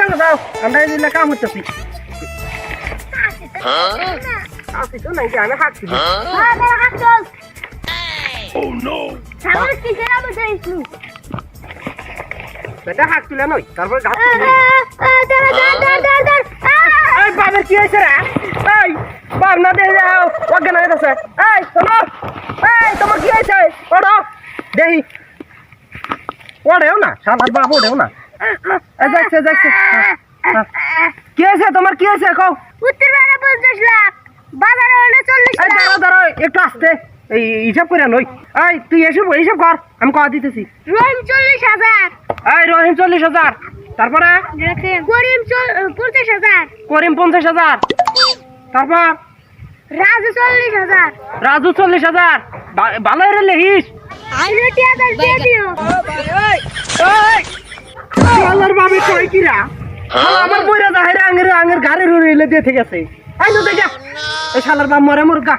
সঙ্গে যাও আমরা এই দিলে কাম হচ্ছে আসি তো নাই আমি হাঁটছি এটা হাঁক তুলে নই তারপর ঘাস বাবার কি হয়েছে রে এই বাপ না দেখে যাও অজ্ঞান হয়ে গেছে এই শোনো এই তোমার কি হয়েছে ওড়ো দেখি ওড়েও না সালার বাপ ওড়েও না যাচ্ছে যাচ্ছে কি হয়েছে তোমার কি হয়েছে কও উত্তর বেলা 50 লাখ বাজারে হলো 40 লাখ দাঁড়াও দাঁড়াও একটু আসতে এই হিসাব করে নই এই তুই হিসাব কর আমি কথা দিতেছি রহিম 40,000 এই রহিম 40,000 তারপরে করিম 50,000 করিম 50,000 তারপর রাজু 40,000 রাজু 40,000 ভালো রে লেহিস আইলো টিয়াদার দিয়ে দিও আল্লাহর বাবে কই কিরা আমার বইরা যাহেরা আঙ্গের গাড়ি রইলে দিয়ে ঠিক আছে আই তো দেখা এই শালার বাপ মরে মুরগা